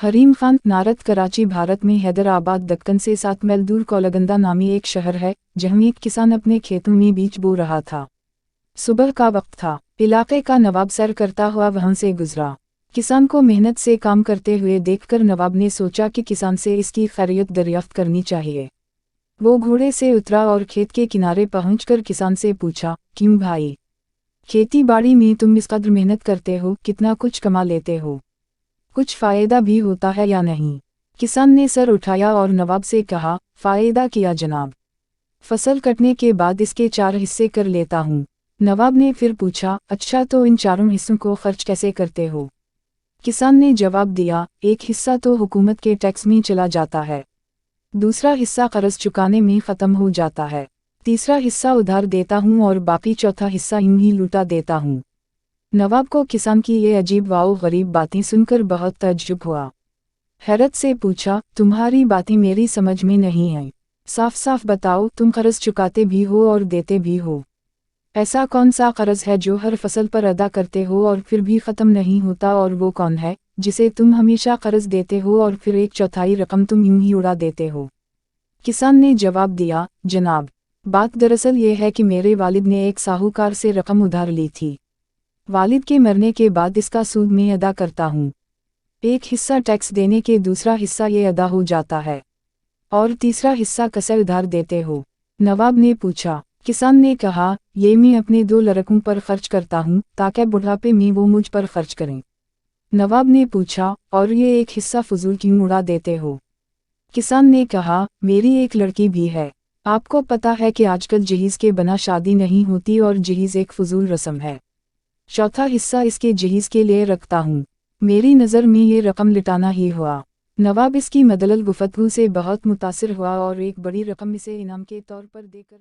हरीम खान नारद कराची भारत में हैदराबाद दक्कन से 7 मील दूर कोलगंदा नामी एक शहर है, जहाँ एक किसान अपने खेतों में बीज बो रहा था। सुबह का वक्त था। इलाके का नवाब सैर करता हुआ वहां से गुजरा। किसान को मेहनत से काम करते हुए देखकर नवाब ने सोचा कि किसान से इसकी खैरियत दरियाफ्त करनी चाहिए। वो घोड़े से उतरा और खेत के किनारे पहुंचकर किसान से पूछा, क्यों भाई, खेती बाड़ी में तुम इस कदर मेहनत करते हो, कितना कुछ कमा लेते हो, कुछ फ़ायदा भी होता है या नहीं? किसान ने सर उठाया और नवाब से कहा, फ़ायदा किया जनाब, फसल कटने के बाद इसके 4 हिस्से कर लेता हूँ। नवाब ने फिर पूछा, अच्छा तो इन 4 हिस्सों को खर्च कैसे करते हो? किसान ने जवाब दिया, एक हिस्सा तो हुकूमत के टैक्स में चला जाता है, दूसरा हिस्सा कर्ज चुकाने में ख़त्म हो जाता है, तीसरा हिस्सा उधार देता हूँ और बाकी चौथा हिस्सा यूं ही लुटा देता हूँ। नवाब को किसान की ये अजीब व गरीब बातें सुनकर बहुत तज्जुब हुआ। हैरत से पूछा, तुम्हारी बातें मेरी समझ में नहीं आई, साफ साफ बताओ, तुम कर्ज चुकाते भी हो और देते भी हो। ऐसा कौन सा कर्ज है जो हर फसल पर अदा करते हो और फिर भी ख़त्म नहीं होता, और वो कौन है जिसे तुम हमेशा कर्ज देते हो और फिर 1/4 रकम तुम यूं ही उड़ा देते हो? किसान ने जवाब दिया, जनाब, बात दरअसल ये है कि मेरे वालिद ने एक साहूकार से रकम उधार ली थी। वालिद के मरने के बाद इसका सूद मैं अदा करता हूँ। एक हिस्सा टैक्स देने के दूसरा हिस्सा ये अदा हो जाता है, और तीसरा हिस्सा कैसे उधार देते हो? नवाब ने पूछा। किसान ने कहा, ये मैं अपने 2 लड़कों पर खर्च करता हूँ ताकि बुढ़ापे में वो मुझ पर खर्च करें। नवाब ने पूछा, और ये एक हिस्सा फजूल क्यों उड़ा देते हो? किसान ने कहा, मेरी एक लड़की भी है। आपको पता है कि आजकल जहीज़ के बिना शादी नहीं होती और जहीज़ एक फजूल रस्म है। चौथा हिस्सा इसके जहीज़ के लिए रखता हूँ। मेरी नज़र में ये रकम लिटाना ही हुआ। नवाब इसकी मदलल गुफ्तगू से बहुत मुतासिर हुआ और एक बड़ी रकम इसे इनाम के तौर पर देकर